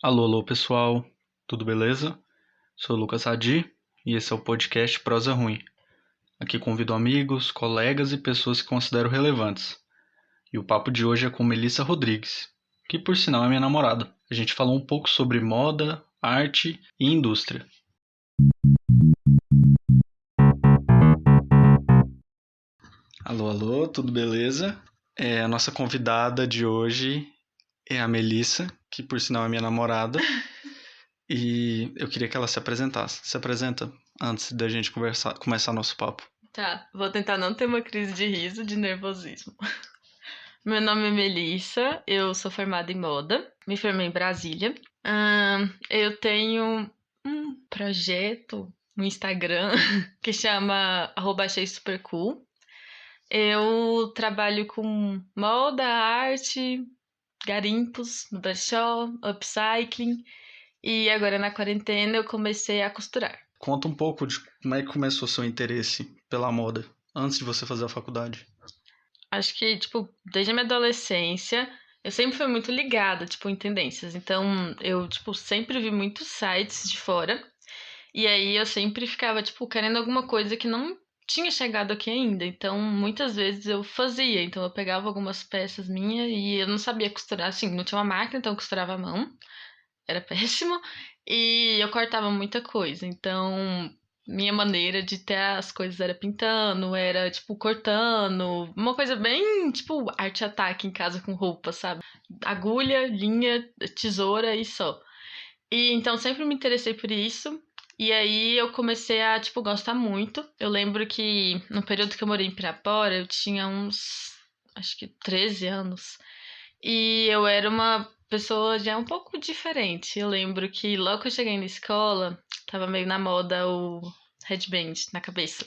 Alô, alô, pessoal, tudo beleza? Sou o Lucas Hadi e esse é o podcast Prosa Ruim. Aqui convido amigos, colegas e pessoas que considero relevantes. E o papo de hoje é com Melissa Rodrigues, que por sinal é minha namorada. A gente falou um pouco sobre moda, arte e indústria. Alô, alô, tudo beleza? A nossa convidada de hoje é a Melissa, que por sinal é minha namorada. E eu queria que ela se apresentasse. Se apresenta antes da gente começar nosso papo. Tá, vou tentar não ter uma crise de riso, de nervosismo. Meu nome é Melissa, eu sou formada em moda, me formei em Brasília. Eu tenho um projeto no Instagram que chama @acheisupercool. Eu trabalho com moda, arte, garimpos no brechó, upcycling. E agora na quarentena eu comecei a costurar. Conta um pouco de como é que começou seu interesse pela moda antes de você fazer a faculdade. Acho que, tipo, desde a minha adolescência, eu sempre fui muito ligada, tipo, em tendências. Então, eu, tipo, sempre vi muitos sites de fora. E aí eu sempre ficava, tipo, querendo alguma coisa que não tinha chegado aqui ainda. Então, muitas vezes eu fazia. Então, eu pegava algumas peças minhas e eu não sabia costurar, assim, não tinha uma máquina, então eu costurava à mão. Era péssimo. E eu cortava muita coisa. Então, minha maneira de ter as coisas era pintando, era, tipo, cortando. Uma coisa bem, tipo, arte-ataque em casa com roupa, sabe? Agulha, linha, tesoura e só. E então sempre me interessei por isso. E aí eu comecei a, tipo, gostar muito. Eu lembro que no período que eu morei em Pirapora, eu tinha uns, acho que 13 anos. E eu era uma pessoa já um pouco diferente. Eu lembro que logo que eu cheguei na escola, tava meio na moda o headband na cabeça.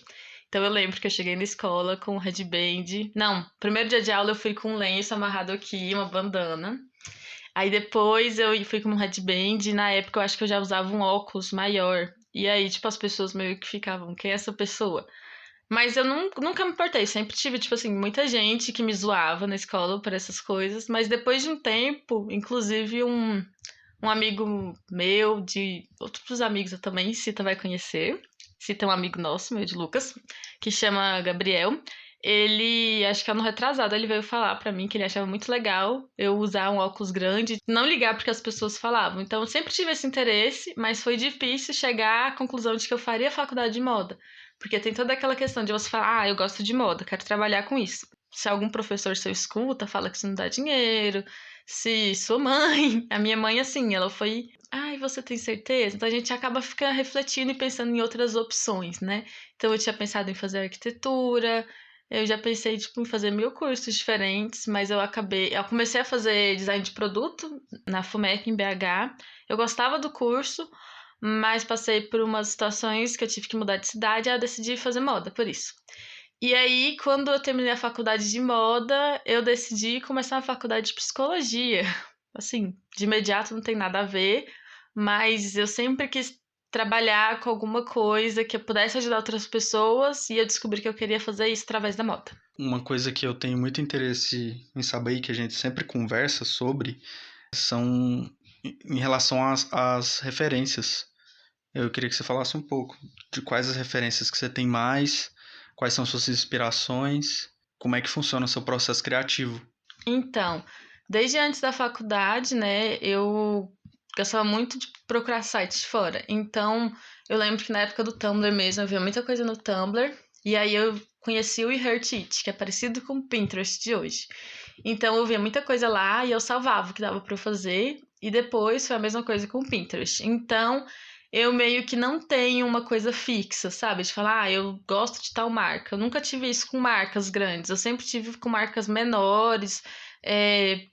Então eu lembro que eu cheguei na escola com o headband. Não, primeiro dia de aula eu fui com um lenço amarrado aqui, uma bandana. Aí depois eu fui com um headband e na época eu acho que eu já usava um óculos maior. E aí, tipo, as pessoas meio que ficavam, quem é essa pessoa? Mas eu nunca me importei, sempre tive, tipo assim, muita gente que me zoava na escola por essas coisas, mas depois de um tempo, inclusive um amigo meu, de outros amigos eu também, Cita vai conhecer, Cita é um amigo nosso, meu de Lucas, que chama Gabriel. Ele, acho que ano retrasado, ele veio falar pra mim que ele achava muito legal eu usar um óculos grande, não ligar porque as pessoas falavam. Então eu sempre tive esse interesse, mas foi difícil chegar à conclusão de que eu faria faculdade de moda. Porque tem toda aquela questão de você falar, eu gosto de moda, quero trabalhar com isso. Se algum professor seu escuta, fala que isso não dá dinheiro. Se sua mãe, a minha mãe, assim, ela foi, ai, você tem certeza? Então a gente acaba ficando refletindo e pensando em outras opções, né? Então eu tinha pensado em fazer arquitetura, eu já pensei, tipo, em fazer 1000 cursos diferentes, mas eu comecei a fazer design de produto na FUMEC em BH. Eu gostava do curso, mas passei por umas situações que eu tive que mudar de cidade e eu decidi fazer moda, por isso. E aí, quando eu terminei a faculdade de moda, eu decidi começar a faculdade de psicologia. Assim, de imediato não tem nada a ver, mas eu sempre quis trabalhar com alguma coisa que eu pudesse ajudar outras pessoas e eu descobri que eu queria fazer isso através da moda. Uma coisa que eu tenho muito interesse em saber e que a gente sempre conversa sobre são em relação às referências. Eu queria que você falasse um pouco de quais as referências que você tem mais, quais são suas inspirações, como é que funciona o seu processo criativo. Então, desde antes da faculdade, né, eu gostava muito de procurar sites fora. Então, eu lembro que na época do Tumblr mesmo, eu via muita coisa no Tumblr. E aí eu conheci o Reheartit, que é parecido com o Pinterest de hoje. Então, eu via muita coisa lá e eu salvava o que dava para eu fazer. E depois foi a mesma coisa com o Pinterest. Então, eu meio que não tenho uma coisa fixa, sabe? De falar, eu gosto de tal marca. Eu nunca tive isso com marcas grandes. Eu sempre tive com marcas menores,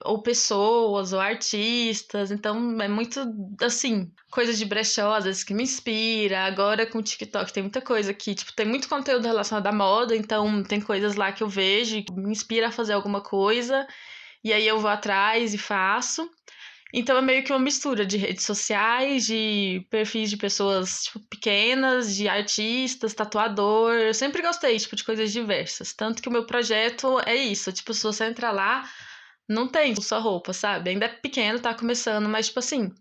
ou pessoas, ou artistas. Então, é muito, assim, coisas de brechó, às vezes, que me inspira. Agora, com o TikTok, tem muita coisa que, tipo, tem muito conteúdo relacionado à moda. Então, tem coisas lá que eu vejo e que me inspira a fazer alguma coisa. E aí eu vou atrás e faço. Então é meio que uma mistura de redes sociais, de perfis de pessoas, tipo, pequenas, de artistas, tatuador. Eu sempre gostei, tipo, de coisas diversas. Tanto que o meu projeto é isso. Tipo, se você entrar lá, não tem só roupa, sabe? Ainda é pequeno, tá começando, mas, tipo assim,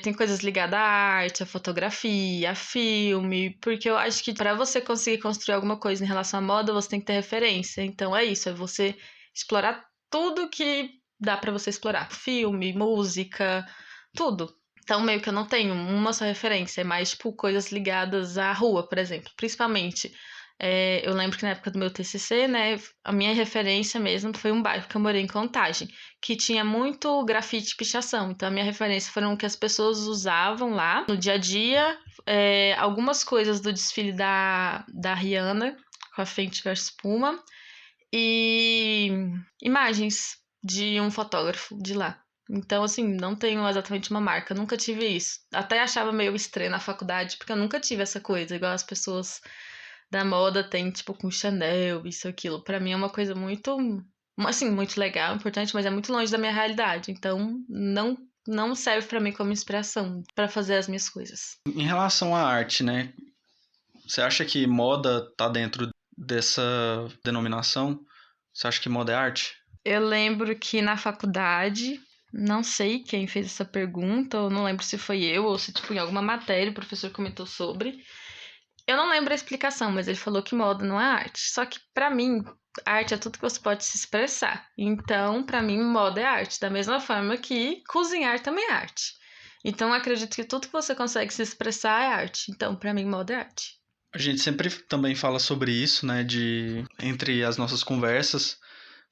Tem coisas ligadas à arte, à fotografia, a filme, porque eu acho que para você conseguir construir alguma coisa em relação à moda, você tem que ter referência. Então é isso, é você explorar tudo que dá para você explorar. Filme, música, tudo. Então, meio que eu não tenho uma só referência, é mais, tipo, coisas ligadas à rua, por exemplo. Principalmente, eu lembro que na época do meu TCC, né, a minha referência mesmo foi um bairro que eu morei em Contagem, que tinha muito grafite e pichação. Então, a minha referência foram o que as pessoas usavam lá no dia a dia, algumas coisas do desfile da Rihanna, com a Fenty versus Puma, e imagens de um fotógrafo de lá. Então, assim, não tenho exatamente uma marca, nunca tive isso. Até achava meio estranho na faculdade, porque eu nunca tive essa coisa, igual as pessoas da moda têm, tipo, com Chanel, isso, aquilo. Pra mim é uma coisa muito, assim, muito legal, importante, mas é muito longe da minha realidade. Então, não serve pra mim como inspiração pra fazer as minhas coisas. Em relação à arte, né? Você acha que moda tá dentro dessa denominação? Você acha que moda é arte? Eu lembro que na faculdade, não sei quem fez essa pergunta, ou não lembro se foi eu ou se, tipo, em alguma matéria o professor comentou sobre. Eu não lembro a explicação, mas ele falou que moda não é arte. Só que, pra mim, arte é tudo que você pode se expressar. Então, pra mim, moda é arte. Da mesma forma que cozinhar também é arte. Então, eu acredito que tudo que você consegue se expressar é arte. Então, pra mim, moda é arte. A gente sempre também fala sobre isso, né? Entre as nossas conversas.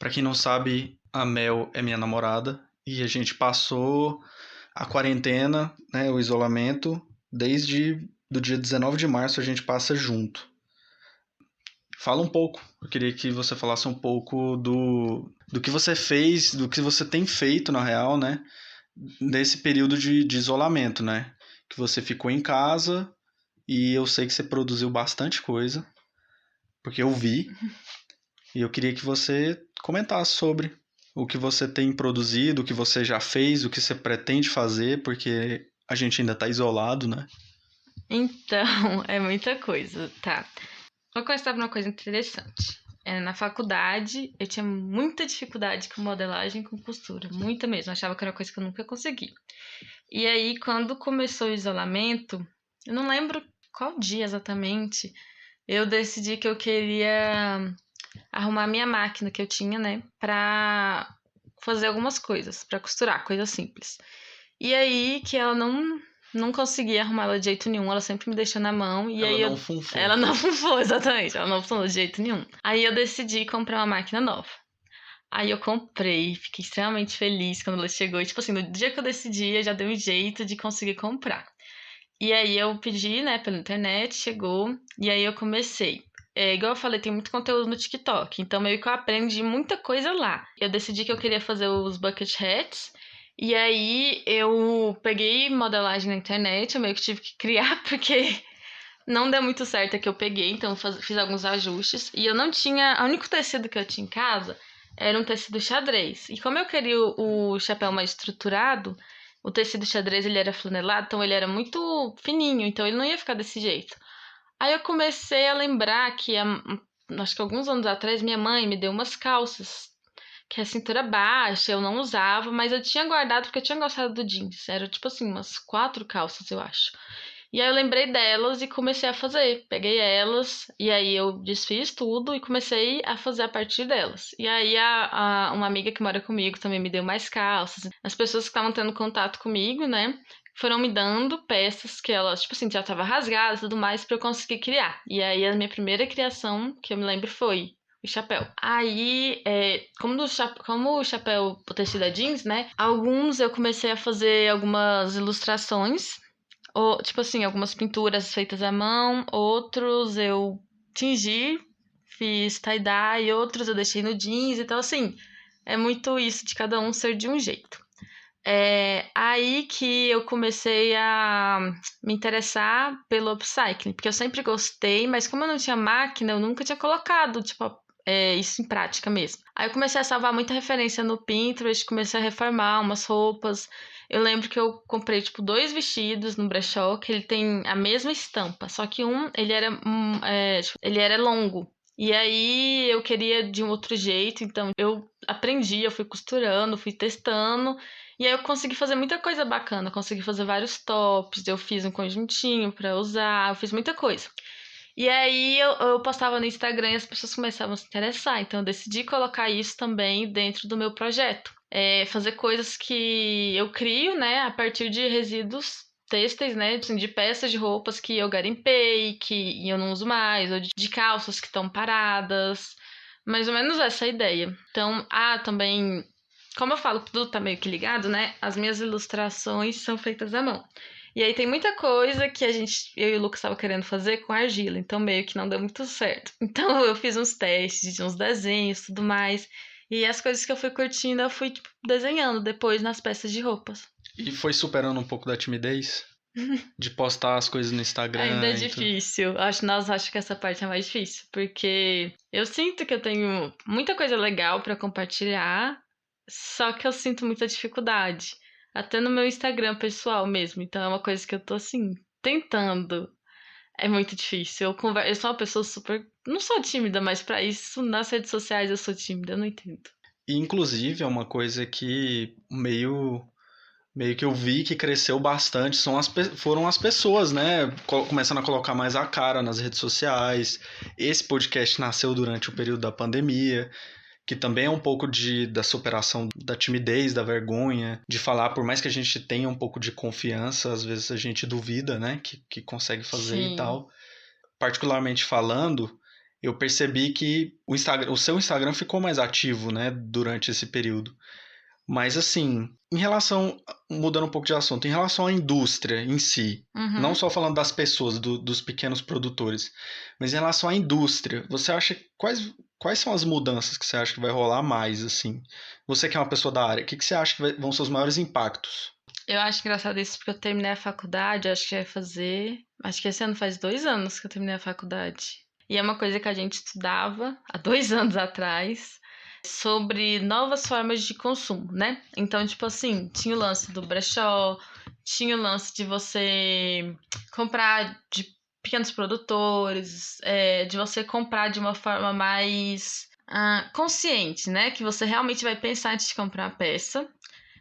Pra quem não sabe, a Mel é minha namorada e a gente passou a quarentena, né? O isolamento, desde do dia 19 de março a gente passa junto. Fala um pouco. Eu queria que você falasse um pouco do que você fez, do que você tem feito, na real, né? Nesse período de isolamento, né? Que você ficou em casa e eu sei que você produziu bastante coisa, porque eu vi, e eu queria que você comentasse sobre o que você tem produzido, o que você já fez, o que você pretende fazer, porque a gente ainda tá isolado, né? Então, é muita coisa, tá? Vou começar por uma coisa interessante. Na faculdade, eu tinha muita dificuldade com modelagem e com costura. Muita mesmo. Achava que era uma coisa que eu nunca consegui. E aí, quando começou o isolamento, eu não lembro qual dia exatamente, eu decidi que eu queria arrumar minha máquina que eu tinha, né? Pra fazer algumas coisas, pra costurar, coisas simples. E aí, que ela não conseguia arrumar ela de jeito nenhum, ela sempre me deixou na mão. E Ela aí não funfou. ela não funfou, exatamente, ela não funcionou de jeito nenhum. Aí eu decidi comprar uma máquina nova. Aí eu comprei, fiquei extremamente feliz quando ela chegou. E, tipo assim, no dia que eu decidi, eu já dei um jeito de conseguir comprar. E aí eu pedi, né, pela internet, chegou, e aí eu comecei. Igual eu falei, tem muito conteúdo no TikTok, então meio que eu aprendi muita coisa lá. Eu decidi que eu queria fazer os bucket hats, e aí eu peguei modelagem na internet, eu meio que tive que criar, porque não deu muito certo a que eu peguei, então fiz alguns ajustes. E eu não tinha. O único tecido que eu tinha em casa era um tecido xadrez. E como eu queria o chapéu mais estruturado, o tecido xadrez ele era flanelado, então ele era muito fininho, então ele não ia ficar desse jeito. Aí eu comecei a lembrar que, acho que alguns anos atrás, minha mãe me deu umas calças, que é cintura baixa, eu não usava, mas eu tinha guardado porque eu tinha gostado do jeans. Era tipo assim, umas 4 calças, eu acho. E aí eu lembrei delas e comecei a fazer. Peguei elas e aí eu desfiz tudo e comecei a fazer a partir delas. E aí uma amiga que mora comigo também me deu mais calças. As pessoas que estavam tendo contato comigo, né, foram me dando peças que elas, tipo assim, já estavam rasgadas e tudo mais pra eu conseguir criar. E aí a minha primeira criação, que eu me lembro, foi o chapéu. Aí, como o chapéu, o tecido é jeans, né? Alguns eu comecei a fazer algumas ilustrações, ou, tipo assim, algumas pinturas feitas à mão, outros eu tingi, fiz tie-dye, outros eu deixei no jeans, então assim, é muito isso de cada um ser de um jeito. Aí que eu comecei a me interessar pelo upcycling, porque eu sempre gostei, mas como eu não tinha máquina, eu nunca tinha colocado, tipo, isso em prática mesmo. Aí eu comecei a salvar muita referência no Pinterest, comecei a reformar umas roupas. Eu lembro que eu comprei, tipo, 2 vestidos no brechó, que ele tem a mesma estampa, só que ele era longo. E aí eu queria de um outro jeito, então eu aprendi, eu fui costurando, fui testando, E aí eu consegui fazer muita coisa bacana, consegui fazer vários tops, eu fiz um conjuntinho pra usar, eu fiz muita coisa. E aí eu postava no Instagram e as pessoas começavam a se interessar, então eu decidi colocar isso também dentro do meu projeto. Fazer coisas que eu crio, né, a partir de resíduos têxteis, né, assim, de peças de roupas que eu garimpei, que eu não uso mais, ou de calças que estão paradas, mais ou menos essa ideia. Então, também, como eu falo, tudo tá meio que ligado, né, as minhas ilustrações são feitas à mão. E aí tem muita coisa que eu e o Lucas estava querendo fazer com argila, então meio que não deu muito certo. Então eu fiz uns testes de uns desenhos, tudo mais. E as coisas que eu fui curtindo, eu fui, tipo, desenhando depois nas peças de roupas. E foi superando um pouco da timidez de postar as coisas no Ainda é Instagram e tudo. difícil. Acho que essa parte é mais difícil, porque eu sinto que eu tenho muita coisa legal pra compartilhar, só que eu sinto muita dificuldade. Até no meu Instagram pessoal mesmo. Então é uma coisa que eu tô assim, tentando. É muito difícil. Eu sou uma pessoa super. Não sou tímida, mas pra isso, nas redes sociais eu sou tímida, eu não entendo. E inclusive é uma coisa que meio que eu vi que cresceu bastante foram as pessoas, né? Começando a colocar mais a cara nas redes sociais. Esse podcast nasceu durante o período da pandemia, que também é um pouco da superação da timidez, da vergonha, de falar, por mais que a gente tenha um pouco de confiança, às vezes a gente duvida, né? Que consegue fazer e Sim. tal. Particularmente falando, eu percebi que o seu Instagram ficou mais ativo, né, durante esse período. Mas assim, mudando um pouco de assunto, em relação à indústria em si, não Uhum. só falando das pessoas, dos pequenos produtores, mas em relação à indústria, você acha quais são as mudanças que você acha que vai rolar mais, assim? Você que é uma pessoa da área, o que você acha que vão ser os maiores impactos? Eu acho engraçado isso porque eu terminei a faculdade, acho que vai fazer. Acho que esse ano faz 2 anos que eu terminei a faculdade. E é uma coisa que a gente estudava há 2 anos atrás sobre novas formas de consumo, né? Então, tipo assim, tinha o lance do brechó, tinha o lance de você comprar de pequenos produtores, de você comprar de uma forma mais consciente, né? Que você realmente vai pensar antes de comprar a peça.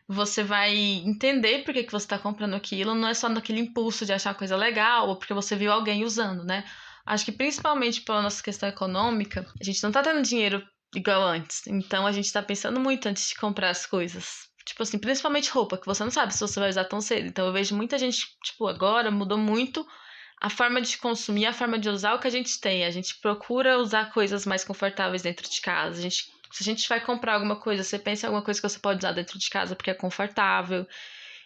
Você vai entender por que que você está comprando aquilo, não é só naquele impulso de achar coisa legal ou porque você viu alguém usando, né? Acho que principalmente pela nossa questão econômica, a gente não tá tendo dinheiro igual antes. Então a gente tá pensando muito antes de comprar as coisas. Tipo assim, principalmente roupa, que você não sabe se você vai usar tão cedo. Então eu vejo muita gente, tipo, agora mudou muito a forma de consumir, a forma de usar o que a gente tem. A gente procura usar coisas mais confortáveis dentro de casa. Se a gente vai comprar alguma coisa, você pensa em alguma coisa que você pode usar dentro de casa porque é confortável.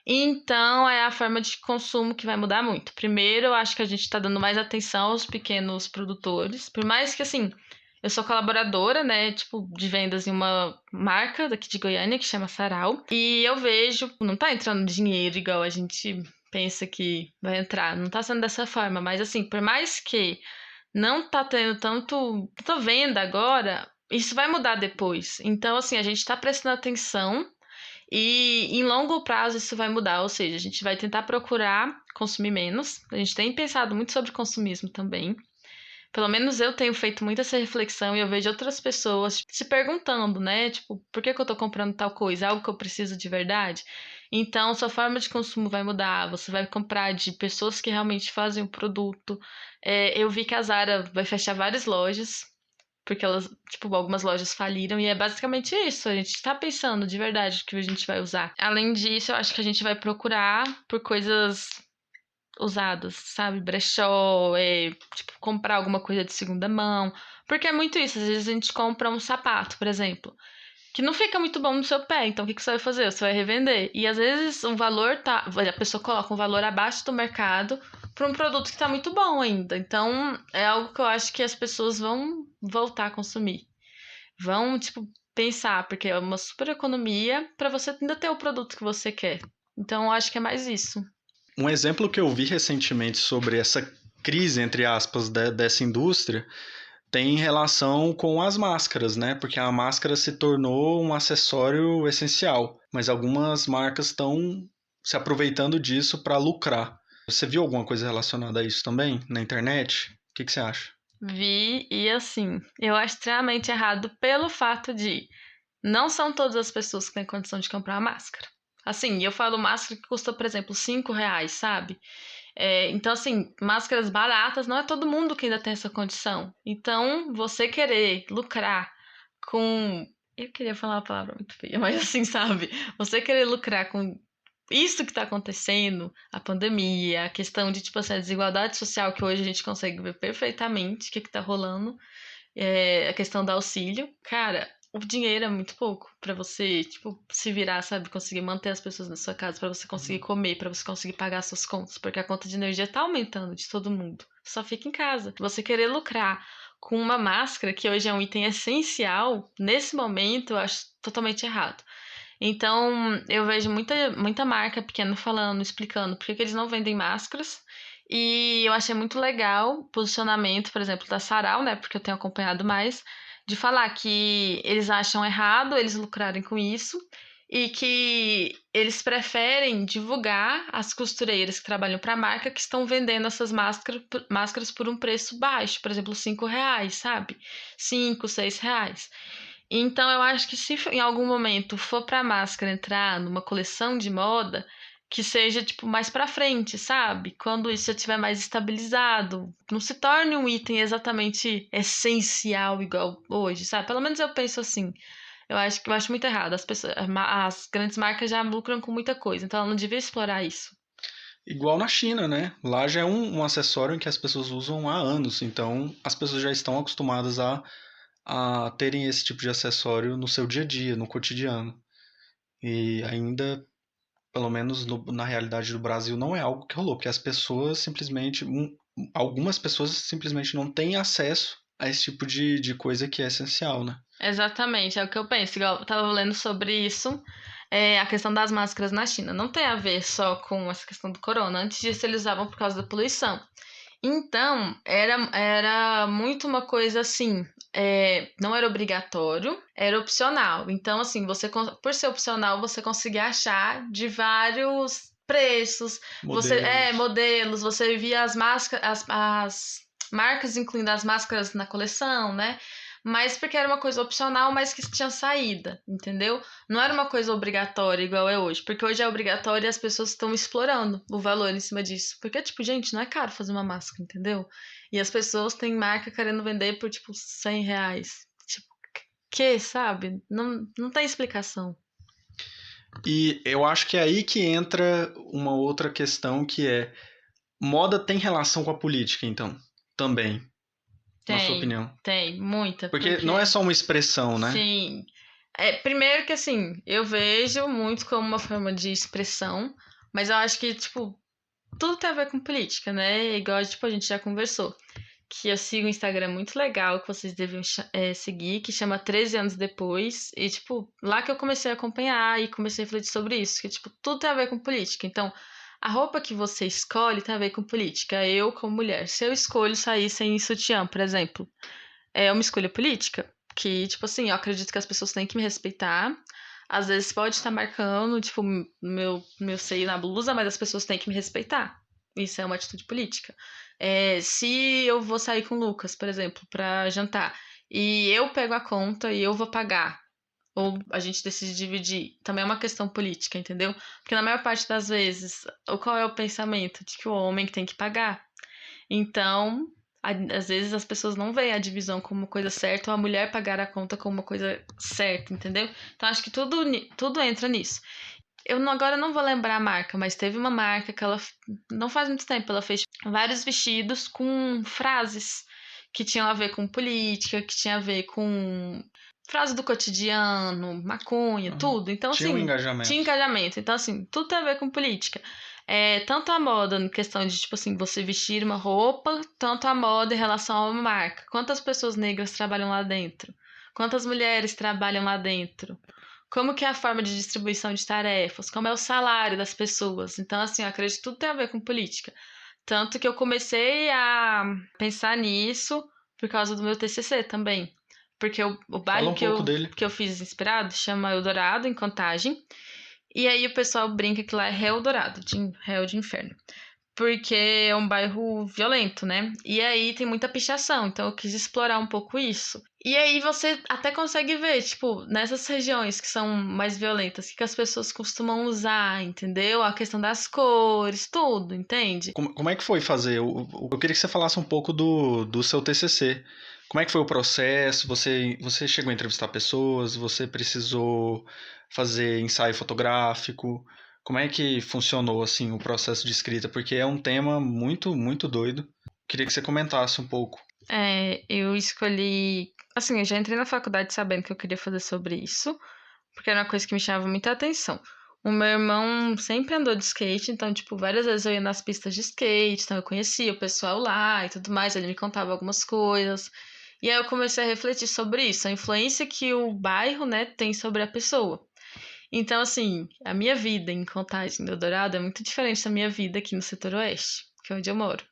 Então, é a forma de consumo que vai mudar muito. Primeiro, eu acho que a gente está dando mais atenção aos pequenos produtores. Por mais que, assim, eu sou colaboradora, né, tipo, de vendas em uma marca daqui de Goiânia que chama Sarau. E eu vejo, não tá entrando dinheiro igual a gente pensa que vai entrar. Não tá sendo dessa forma. Mas, assim, por mais que não tá tendo tanta venda agora, isso vai mudar depois. Então, assim, a gente tá prestando atenção e em longo prazo isso vai mudar. Ou seja, a gente vai tentar procurar consumir menos. A gente tem pensado muito sobre consumismo também. Pelo menos eu tenho feito muito essa reflexão e eu vejo outras pessoas se perguntando, né? Tipo, por que que eu tô comprando tal coisa? É algo que eu preciso de verdade? Então, sua forma de consumo vai mudar. Você vai comprar de pessoas que realmente fazem o produto. Eu vi que a Zara vai fechar várias lojas, porque elas, tipo, algumas lojas faliram, e é basicamente isso. A gente tá pensando de verdade o que a gente vai usar. Além disso, eu acho que a gente vai procurar por coisas usadas, sabe? Brechó, tipo, comprar alguma coisa de segunda mão. Porque é muito isso. Às vezes a gente compra um sapato, por exemplo, que não fica muito bom no seu pé. Então, o que que você vai fazer? Você vai revender. E às vezes o valor tá. A pessoa coloca um valor abaixo do mercado para um produto que tá muito bom ainda. Então, é algo que eu acho que as pessoas vão voltar a consumir. Vão, tipo, pensar, porque é uma super economia para você ainda ter o produto que você quer. Então, eu acho que é mais isso. Um exemplo que eu vi recentemente sobre essa crise, entre aspas, dessa indústria tem relação com as máscaras, né? Porque a máscara se tornou um acessório essencial, mas algumas marcas estão se aproveitando disso para lucrar. Você viu alguma coisa relacionada a isso também na internet? O que você acha? Vi e assim, eu acho extremamente errado pelo fato de não são todas as pessoas que têm condição de comprar uma máscara. Assim, eu falo máscara que custa, por exemplo, R$ 5, sabe? Então, assim, máscaras baratas, não é todo mundo que ainda tem essa condição. Então, você querer lucrar com. Eu queria falar uma palavra muito feia, mas assim, sabe? Você querer lucrar com isso que tá acontecendo, a pandemia, a questão de, tipo assim, a desigualdade social que hoje a gente consegue ver perfeitamente o que tá rolando, a questão do auxílio. Cara, o dinheiro é muito pouco pra você, tipo, se virar, sabe? Conseguir manter as pessoas na sua casa, pra você conseguir comer, pra você conseguir pagar suas contas, porque a conta de energia tá aumentando de todo mundo. Só fica em casa. Você querer lucrar com uma máscara, que hoje é um item essencial, nesse momento, eu acho totalmente errado. Então, eu vejo muita marca pequena falando, explicando por que eles não vendem máscaras. E eu achei muito legal o posicionamento, por exemplo, da Sarau, né? Porque eu tenho acompanhado mais, de falar que eles acham errado eles lucrarem com isso e que eles preferem divulgar as costureiras que trabalham para a marca que estão vendendo essas máscaras por um preço baixo, por exemplo, R$ 5, sabe? R$ 5, R$ 6. Então, eu acho que se em algum momento for para a máscara entrar numa coleção de moda, que seja tipo mais para frente, sabe? Quando isso já estiver mais estabilizado, não se torne um item exatamente essencial igual hoje, sabe? Pelo menos eu penso assim. Eu acho muito errado. As grandes marcas já lucram com muita coisa, então ela não devia explorar isso. Igual na China, né? Lá já é um acessório em que as pessoas usam há anos, então as pessoas já estão acostumadas a terem esse tipo de acessório no seu dia a dia, no cotidiano. E ainda, pelo menos na realidade do Brasil, não é algo que rolou, porque as pessoas simplesmente, algumas pessoas simplesmente não têm acesso a esse tipo de coisa que é essencial, né? Exatamente, é o que eu penso. Igual eu tava lendo sobre isso, a questão das máscaras na China. Não tem a ver só com essa questão do corona. Antes disso, eles usavam por causa da poluição. Então, era muito uma coisa assim, não era obrigatório, era opcional. Então, assim, por ser opcional, você conseguia achar de vários preços, Modelos. modelos, você via as máscaras, as marcas incluindo as máscaras na coleção, né? Mas porque era uma coisa opcional, mas que tinha saída, entendeu? Não era uma coisa obrigatória igual é hoje, porque hoje é obrigatório e as pessoas estão explorando o valor em cima disso. Porque, tipo, gente, não é caro fazer uma máscara, entendeu? E as pessoas têm marca querendo vender por, tipo, R$ 100. Tipo, que, sabe? Não tem explicação. E eu acho que é aí que entra uma outra questão que é: moda tem relação com a política, então, também, na sua Tem, opinião? tem, muita, Porque não é porque, só uma expressão, né? sim. Primeiro que, assim, eu vejo muito como uma forma de expressão, mas eu acho que, tipo, tudo tem a ver com política, né? Igual, tipo, a gente já conversou. Que eu sigo um Instagram muito legal que vocês deviam seguir, que chama 13 anos depois. E, tipo, lá que eu comecei a acompanhar e comecei a refletir sobre isso. Que, tipo, tudo tem a ver com política. Então, a roupa que você escolhe tem a ver com política. Eu, como mulher, se eu escolho sair sem sutiã, por exemplo, é uma escolha política. Que, tipo assim, eu acredito que as pessoas têm que me respeitar. Às vezes pode estar marcando, tipo, meu seio na blusa, mas as pessoas têm que me respeitar. Isso é uma atitude política. Se eu vou sair com o Lucas, por exemplo, para jantar, e eu pego a conta e eu vou pagar, ou a gente decide dividir, também é uma questão política, entendeu? Porque na maior parte das vezes, qual é o pensamento? De que o homem que tem que pagar. Então, às vezes as pessoas não veem a divisão como uma coisa certa ou a mulher pagar a conta como uma coisa certa, entendeu? Então, acho que tudo entra nisso. Agora não vou lembrar a marca, mas teve uma marca que ela, não faz muito tempo, ela fez vários vestidos com frases que tinham a ver com política, que tinha a ver com frase do cotidiano, maconha, Uhum. tudo. Então, Tinha um assim, tinha engajamento. engajamento. Então, assim, tudo tem a ver com política. Tanto a moda, em questão de, tipo assim, você vestir uma roupa, tanto a moda em relação a uma marca. Quantas pessoas negras trabalham lá dentro? Quantas mulheres trabalham lá dentro? Como que é a forma de distribuição de tarefas? Como é o salário das pessoas? Então, assim, eu acredito que tudo tem a ver com política. Tanto que eu comecei a pensar nisso por causa do meu TCC também. Porque o Fala bairro um que pouco eu, dele. que eu fiz inspirado chama Eldorado, em Contagem. E aí o pessoal brinca que lá é Réu Dourado, Réu de Inferno. porque é um bairro violento, né? E aí tem muita pichação, então eu quis explorar um pouco isso. E aí você até consegue ver, tipo, nessas regiões que são mais violentas, o que as pessoas costumam usar, entendeu? A questão das cores, tudo, entende? Como é que foi fazer? Eu queria que você falasse um pouco do seu TCC. Como é que foi o processo? Você chegou a entrevistar pessoas? Você precisou fazer ensaio fotográfico? Como é que funcionou assim o processo de escrita? Porque é um tema muito, muito doido. Queria que você comentasse um pouco. Eu escolhi. Assim, eu já entrei na faculdade sabendo que eu queria fazer sobre isso, porque era uma coisa que me chamava muita atenção. O meu irmão sempre andou de skate, então, tipo, várias vezes eu ia nas pistas de skate, então eu conhecia o pessoal lá e tudo mais, ele me contava algumas coisas. E aí eu comecei a refletir sobre isso, a influência que o bairro, né, tem sobre a pessoa. Então, assim, a minha vida em Contagem do Eldorado é muito diferente da minha vida aqui no setor oeste, que é onde eu moro.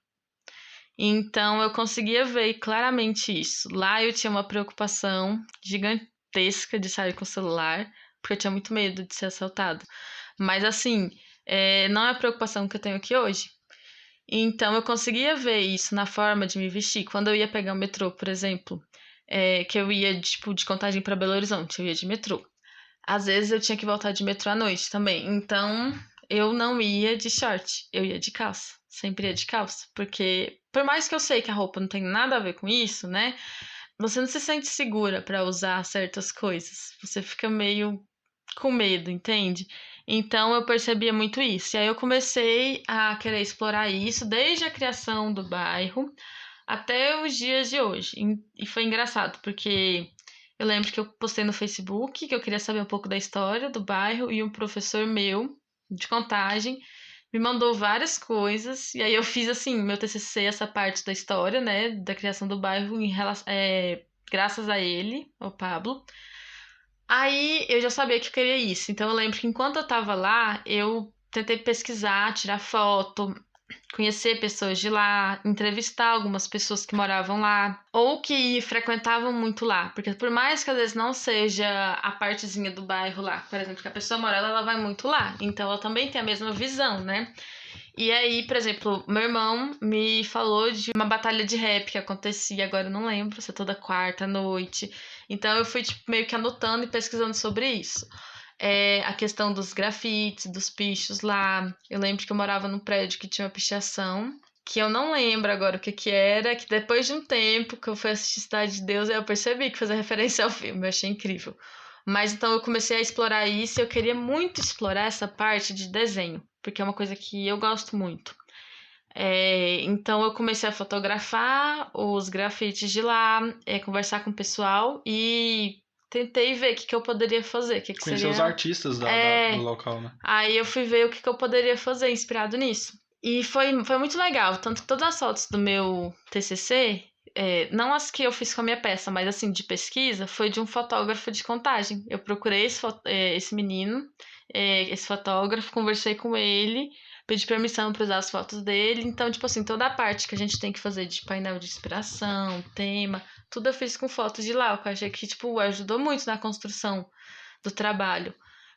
Então eu conseguia ver claramente isso. Lá eu tinha uma preocupação gigantesca de sair com o celular, porque eu tinha muito medo de ser assaltado. Mas assim, não é a preocupação que eu tenho aqui hoje. Então eu conseguia ver isso na forma de me vestir. Quando eu ia pegar o metrô, por exemplo, que eu ia tipo, de Contagem para Belo Horizonte, eu ia de metrô. Às vezes eu tinha que voltar de metrô à noite também. Então, eu não ia de short, eu ia de calça. Sempre ia de calça. Porque, por mais que eu sei que a roupa não tem nada a ver com isso, né? Você não se sente segura para usar certas coisas. Você fica meio com medo, entende? Então, eu percebia muito isso. E aí, eu comecei a querer explorar isso desde a criação do bairro até os dias de hoje. E foi engraçado, porque eu lembro que eu postei no Facebook que eu queria saber um pouco da história do bairro e um professor meu de Contagem me mandou várias coisas e aí eu fiz assim meu TCC, essa parte da história, né, da criação do bairro graças a ele, o Pablo. Aí eu já sabia que eu queria isso, então eu lembro que enquanto eu tava lá, eu tentei pesquisar, tirar foto, conhecer pessoas de lá, entrevistar algumas pessoas que moravam lá ou que frequentavam muito lá, porque por mais que às vezes não seja a partezinha do bairro lá, por exemplo, que a pessoa mora lá, ela vai muito lá, então ela também tem a mesma visão, né? E aí, por exemplo, meu irmão me falou de uma batalha de rap que acontecia, agora eu não lembro, se é toda quarta noite. Então eu fui tipo, meio que anotando e pesquisando sobre isso. A questão dos grafites, dos pichos lá. Eu lembro que eu morava num prédio que tinha uma pichação, que eu não lembro agora o que que era, que depois de um tempo que eu fui assistir Cidade de Deus, aí eu percebi que fazia referência ao filme, eu achei incrível. Mas então eu comecei a explorar isso e eu queria muito explorar essa parte de desenho, porque é uma coisa que eu gosto muito. Então eu comecei a fotografar os grafites de lá, conversar com o pessoal e tentei ver o que que eu poderia fazer, o que que Conhecer os seria. artistas do É, local, né? Aí eu fui ver o que que eu poderia fazer inspirado nisso. E foi muito legal, tanto que todas as fotos do meu TCC, não as que eu fiz com a minha peça, mas assim, de pesquisa, foi de um fotógrafo de Contagem. Eu procurei esse menino, esse fotógrafo, conversei com ele, pedi permissão para usar as fotos dele. Então, tipo assim, toda a parte que a gente tem que fazer de painel de inspiração, tema, tudo eu fiz com fotos de lá, o que eu achei que, tipo, ajudou muito na construção do trabalho.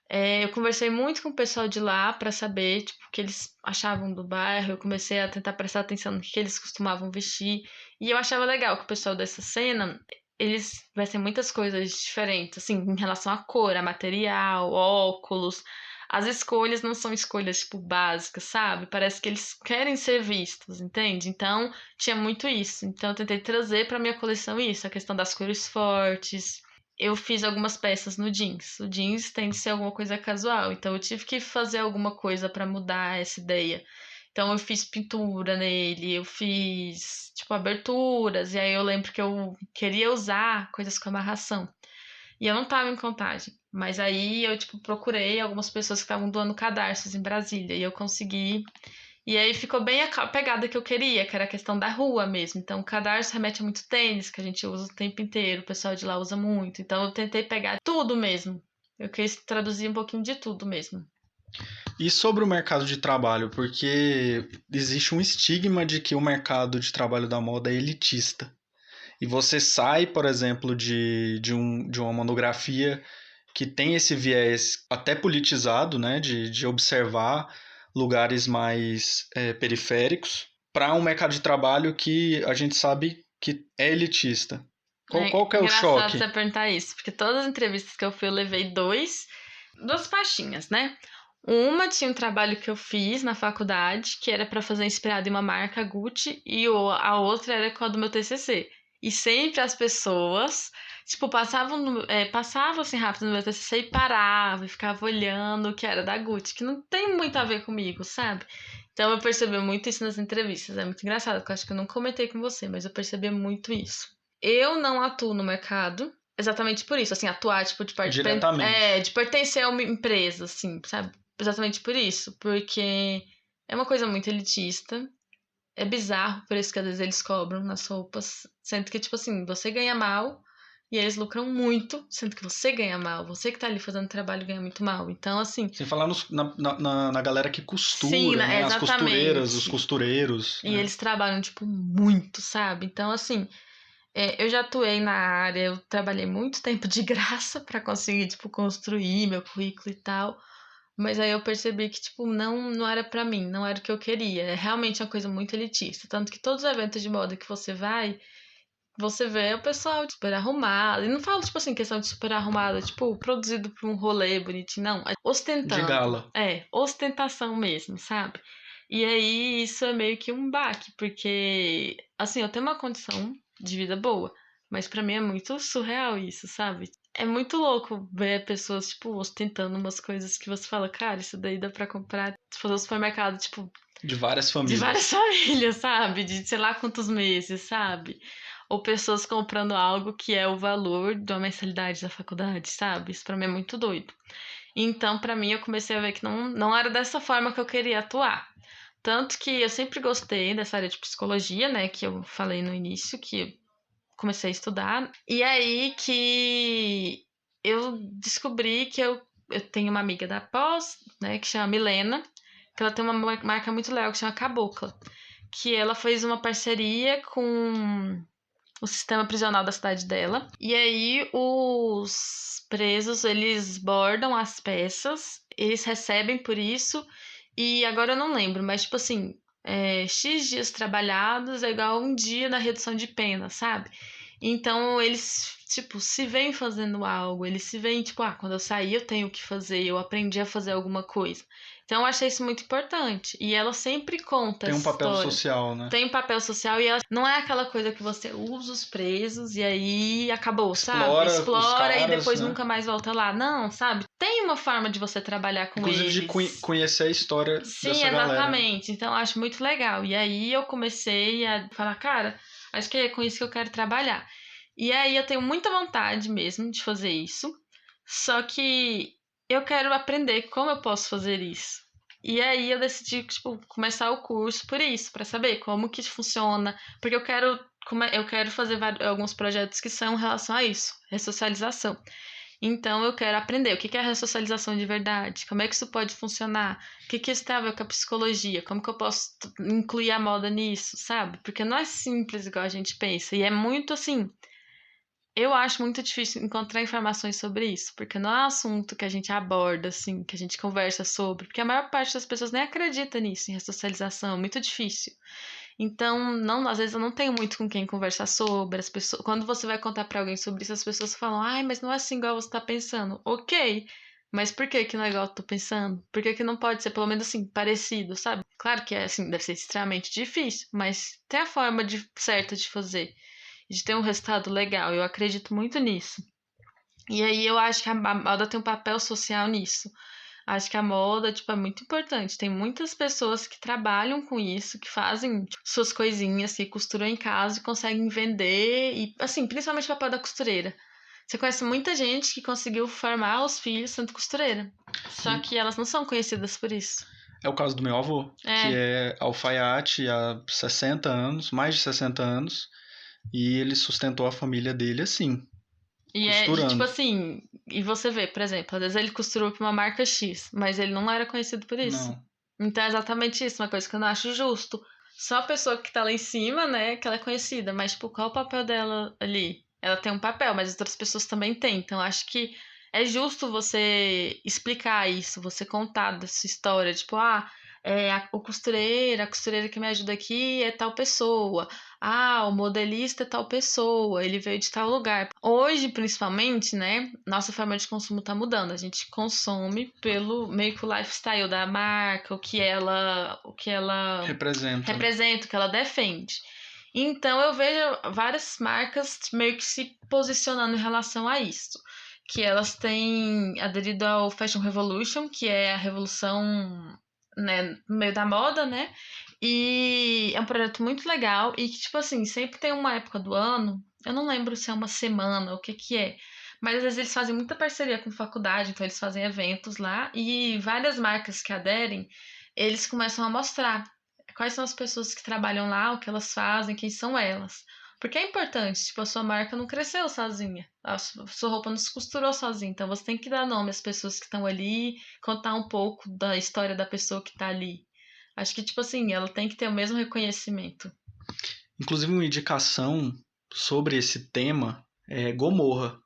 Eu conversei muito com o pessoal de lá para saber, tipo, o que eles achavam do bairro. Eu comecei a tentar prestar atenção no que eles costumavam vestir. E eu achava legal que o pessoal dessa cena, eles vestem muitas coisas diferentes, assim, em relação à cor, a material, óculos. As escolhas não são escolhas, tipo, básicas, sabe? Parece que eles querem ser vistos, entende? Então, tinha muito isso. Então, eu tentei trazer para minha coleção isso, a questão das cores fortes. Eu fiz algumas peças no jeans. O jeans tem de ser alguma coisa casual, então eu tive que fazer alguma coisa para mudar essa ideia. Então eu fiz pintura nele, eu fiz tipo aberturas, e aí eu lembro que eu queria usar coisas com amarração. E eu não tava em Contagem, mas aí eu tipo procurei algumas pessoas que estavam doando cadarços em Brasília e eu consegui. E aí ficou bem a pegada que eu queria, que era a questão da rua mesmo. Então, o cadarço remete a muito tênis, que a gente usa o tempo inteiro, o pessoal de lá usa muito. Então, eu tentei pegar tudo mesmo. Eu quis traduzir um pouquinho de tudo mesmo. E sobre o mercado de trabalho, porque existe um estigma de que o mercado de trabalho da moda é elitista. E você sai, por exemplo, de uma monografia que tem esse viés até politizado, né, de observar lugares mais periféricos para um mercado de trabalho que a gente sabe que é elitista. Qual que é o engraçado choque? você perguntar isso, porque todas as entrevistas que eu fui, eu levei duas pastinhas, né? Uma tinha um trabalho que eu fiz na faculdade, que era para fazer inspirado em uma marca Gucci, e a outra era com a do meu TCC. E sempre as pessoas, tipo, passavam assim rápido no meu TCC e paravam e ficavam olhando o que era da Gucci, que não tem muito a ver comigo, sabe? Então eu percebi muito isso nas entrevistas. É muito engraçado, porque eu acho que eu não comentei com você, mas eu percebi muito isso. Eu não atuo no mercado exatamente por isso, assim, atuar, tipo, Diretamente. de pertencer a uma empresa, assim, sabe? Exatamente por isso, porque é uma coisa muito elitista, é bizarro, por isso que às vezes eles cobram nas roupas, sendo que, tipo assim, você ganha mal e eles lucram muito, sendo que você ganha mal, você que tá ali fazendo trabalho ganha muito mal. Então, assim, Sem falar na galera que sim, costura, né? As costureiras, os exatamente. costureiros, E né? eles trabalham, tipo, muito, sabe? Então, assim, eu já atuei na área, eu trabalhei muito tempo de graça pra conseguir, tipo, construir meu currículo e tal. Mas aí eu percebi que, tipo, não era pra mim, não era o que eu queria. É realmente uma coisa muito elitista. Tanto que todos os eventos de moda que você vê o pessoal super arrumado. E não falo, tipo assim, questão de super arrumado, tipo, produzido pra um rolê bonitinho, não. É De ostentando. gala. É, ostentação mesmo, sabe? E aí isso é meio que um baque, porque, assim, eu tenho uma condição de vida boa, mas pra mim é muito surreal isso, sabe? É muito louco ver pessoas, tipo, ostentando umas coisas que você fala, cara, isso daí dá pra comprar, tipo, no supermercado, tipo, De várias de várias famílias. famílias, sabe? De sei lá quantos meses, sabe? Ou pessoas comprando algo que é o valor de uma mensalidade da faculdade, sabe? Isso pra mim é muito doido. Então, pra mim, eu comecei a ver que não era dessa forma que eu queria atuar. Tanto que eu sempre gostei dessa área de psicologia, né? Que eu falei no início, que eu comecei a estudar. E aí que eu descobri que eu tenho uma amiga da pós, né? Que chama Milena, que ela tem uma marca muito legal que chama Cabocla. Que ela fez uma parceria com o sistema prisional da cidade dela. E aí os presos, eles bordam as peças, eles recebem por isso. E agora eu não lembro, mas tipo assim, X dias trabalhados é igual a um dia na redução de pena, sabe? Então eles, tipo, se veem fazendo algo, eles se veem, tipo, quando eu sair eu tenho o que fazer, eu aprendi a fazer alguma coisa. Então eu achei isso muito importante. E ela sempre conta Tem um essa papel história. social, né? Tem um papel social e ela não é aquela coisa que você usa os presos e aí acabou, sabe? Explora os Explora e caras, depois né? nunca mais volta lá. Não, sabe? Tem uma forma de você trabalhar com Inclusive de eles. conhecer a história Sim, dessa galera, né? exatamente. Então eu acho muito legal. E aí eu comecei a falar, cara, acho que é com isso que eu quero trabalhar. E aí eu tenho muita vontade mesmo de fazer isso. Só que eu quero aprender como eu posso fazer isso. E aí eu decidi, tipo, começar o curso por isso, para saber como que funciona, porque eu quero fazer alguns projetos que são em relação a isso, ressocialização. Então eu quero aprender o que é a ressocialização de verdade, como é que isso pode funcionar, o que isso tem a ver com a psicologia, como que eu posso incluir a moda nisso, sabe? Porque não é simples igual a gente pensa, e é muito assim, eu acho muito difícil encontrar informações sobre isso, porque não é um assunto que a gente aborda, assim, que a gente conversa sobre, porque a maior parte das pessoas nem acredita nisso, em ressocialização, é muito difícil. Então, não, às vezes eu não tenho muito com quem conversar sobre, as pessoas, quando você vai contar pra alguém sobre isso, as pessoas falam, ai, mas não é assim igual você tá pensando. Ok, mas por que que não é igual eu tô pensando? Por que que não pode ser pelo menos assim, parecido, sabe? Claro que é assim, deve ser extremamente difícil, mas tem a forma certa de fazer de ter um resultado legal. Eu acredito muito nisso. E aí eu acho que a moda tem um papel social nisso. Acho que a moda, tipo, é muito importante. Tem muitas pessoas que trabalham com isso, que fazem tipo, suas coisinhas, que costuram em casa e conseguem vender. E, assim, principalmente o papel da costureira. Você conhece muita gente que conseguiu formar os filhos sendo costureira. Só Sim. que elas não são conhecidas por isso. É o caso do meu avô, que É. é alfaiate há 60 anos, mais de 60 anos, e ele sustentou a família dele assim, E tipo costurando. assim, e você vê, por exemplo, às vezes ele costurou pra uma marca X, mas ele não era conhecido por isso. Não. Então é exatamente isso, uma coisa que eu não acho justo. Só a pessoa que tá lá em cima, né, que ela é conhecida, mas tipo, qual o papel dela ali? Ela tem um papel, mas as outras pessoas também têm. Então acho que é justo você explicar isso, você contar dessa história, tipo, a costureira que me ajuda aqui é tal pessoa. Ah, o modelista é tal pessoa, ele veio de tal lugar. Hoje, principalmente, né, nossa forma de consumo tá mudando. A gente consome pelo meio que o lifestyle da marca, o que ela Representa, né? representa, o que ela defende. Então eu vejo várias marcas meio que se posicionando em relação a isso. Que elas têm aderido ao Fashion Revolution, que é a revolução, né, no meio da moda, né? E é um projeto muito legal e que, tipo assim, sempre tem uma época do ano, eu não lembro se é uma semana, o que que é, mas às vezes eles fazem muita parceria com faculdade, então eles fazem eventos lá e várias marcas que aderem, eles começam a mostrar quais são as pessoas que trabalham lá, o que elas fazem, quem são elas. Porque é importante, tipo, a sua marca não cresceu sozinha, a sua roupa não se costurou sozinha, então você tem que dar nome às pessoas que estão ali, contar um pouco da história da pessoa que tá ali. Acho que, tipo assim, ela tem que ter o mesmo reconhecimento. Inclusive, uma indicação sobre esse tema é Gomorra,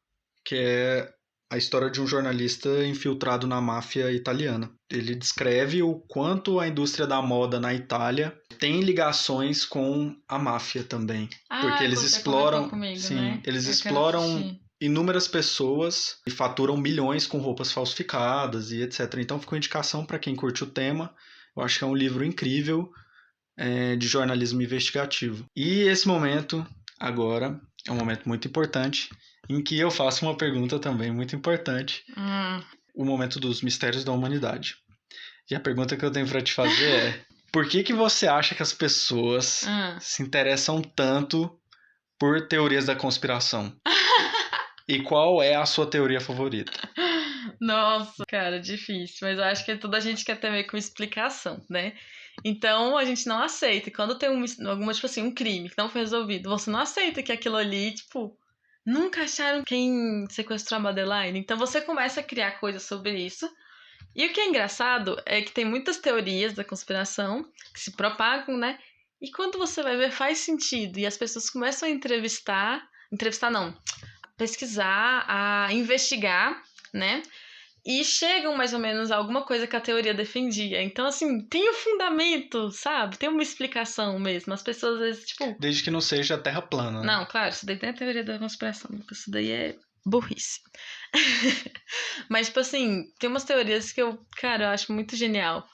que é a história de um jornalista infiltrado na máfia italiana. Ele descreve o quanto a indústria da moda na Itália tem ligações com a máfia também, porque Ah, eles você comentou exploram, comigo, sim, né? eles Eu quero exploram assistir. inúmeras pessoas e faturam milhões com roupas falsificadas e etc. Então, ficou indicação para quem curte o tema. Eu acho que é um livro incrível de jornalismo investigativo. E esse momento, agora, é um momento muito importante, em que eu faço uma pergunta também muito importante, Hum. o momento dos mistérios da humanidade. E a pergunta que eu tenho para te fazer é: por que que você acha que as pessoas Hum. se interessam tanto por teorias da conspiração? E qual é a sua teoria favorita? Nossa, cara, difícil. Mas eu acho que toda a gente quer ter meio que uma explicação, né? Então a gente não aceita. E quando tem alguma, tipo assim, um crime que não foi resolvido, você não aceita que aquilo ali, tipo, nunca acharam quem sequestrou a Madeline. Então você começa a criar coisas sobre isso. E o que é engraçado é que tem muitas teorias da conspiração que se propagam, né? E quando você vai ver, faz sentido. E as pessoas começam a entrevistar não, pesquisar, a investigar, né? E chegam mais ou menos a alguma coisa que a teoria defendia. Então, assim, tem um fundamento, sabe? Tem uma explicação mesmo. As pessoas, às vezes, tipo. Desde que não seja a Terra plana, né? Não, claro, isso daí tem a teoria da conspiração, Lucas. Isso daí é burrice. Mas, tipo assim, tem umas teorias que eu, cara, eu acho muito genial.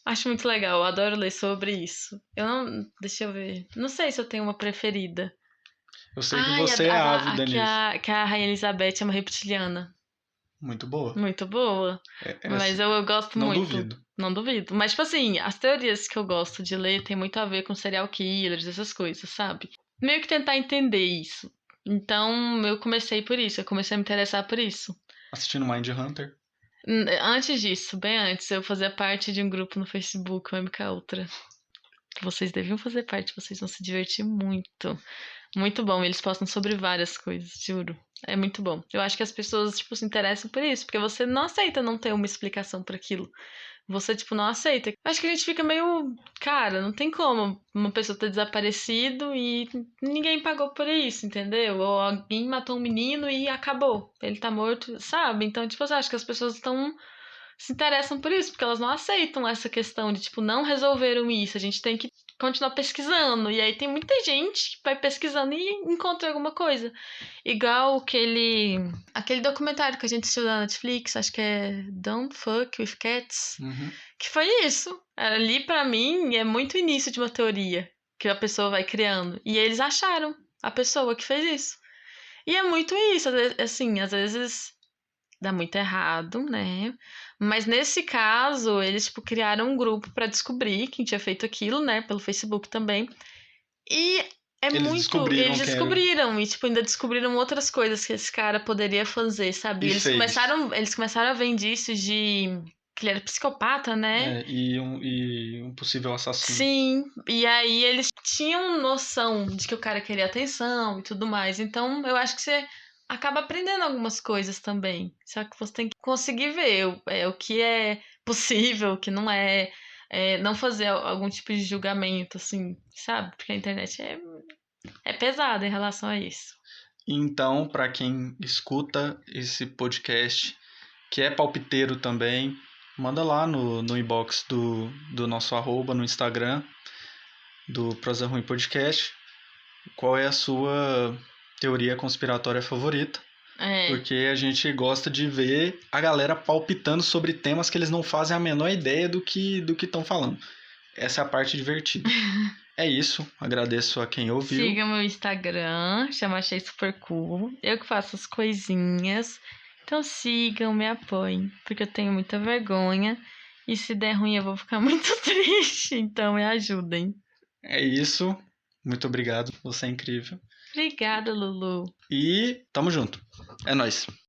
Acho muito legal, eu adoro ler sobre isso. Eu não. Deixa eu ver. Não sei se eu tenho uma preferida. Eu sei que Ai, você é a ávida que nisso. a Rainha Elizabeth é uma reptiliana. Muito boa. Muito boa. Mas Essa, eu gosto não muito. duvido. Não duvido. Mas, tipo assim, as teorias que eu gosto de ler tem muito a ver com serial killers, essas coisas, sabe? Meio que tentar entender isso. Então, eu comecei por isso. Eu comecei a me interessar por isso. Assistindo Mind Hunter. Antes disso, bem antes, eu fazia parte de um grupo no Facebook, o MK Ultra. Vocês deviam fazer parte, vocês vão se divertir muito. Muito bom. Eles postam sobre várias coisas, juro. É muito bom. Eu acho que as pessoas, tipo, se interessam por isso, porque você não aceita não ter uma explicação para aquilo. Você, tipo, não aceita. Acho que a gente fica meio. Cara, não tem como uma pessoa ter desaparecido e ninguém pagou por isso, entendeu? Ou alguém matou um menino e acabou. Ele tá morto, sabe? Então, tipo, eu acho que as pessoas estão se interessam por isso, porque elas não aceitam essa questão de, tipo, não resolveram isso, a gente tem que continuar pesquisando. E aí tem muita gente que vai pesquisando e encontra alguma coisa. Igual aquele documentário que a gente assistiu da Netflix, acho que é Don't Fuck with Cats, Uhum. que foi isso. Ali, pra mim, é muito início de uma teoria que a pessoa vai criando. E eles acharam a pessoa que fez isso. E é muito isso, assim, às vezes dá muito errado, né? Mas nesse caso, eles tipo criaram um grupo pra descobrir quem tinha feito aquilo, né, pelo Facebook também. E é Eles muito, eles descobriram que era. descobriram e tipo ainda descobriram outras coisas que esse cara poderia fazer, sabe? E Eles fez. começaram, eles começaram a ver indícios de que ele era psicopata, né? E um possível assassino. Sim, e aí eles tinham noção de que o cara queria atenção e tudo mais. Então, eu acho que você acaba aprendendo algumas coisas também. Só que você tem que conseguir ver o que é possível, o que não é, não fazer algum tipo de julgamento, assim, sabe? Porque a internet é pesada em relação a isso. Então, para quem escuta esse podcast, que é palpiteiro também, manda lá no inbox do nosso arroba no Instagram, do Prosa Ruim Podcast, qual é a sua teoria conspiratória favorita. É, Porque a gente gosta de ver a galera palpitando sobre temas que eles não fazem a menor ideia do que estão falando. Essa é a parte divertida. É isso. Agradeço a quem ouviu. siga meu Instagram, chama Achei Super Cool. Eu que faço as coisinhas. Então sigam, me apoiem, porque eu tenho muita vergonha. E se der ruim, eu vou ficar muito triste. Então me ajudem. É isso. Muito obrigado. Você é incrível. Obrigada, Lulu. E tamo junto. É nóis.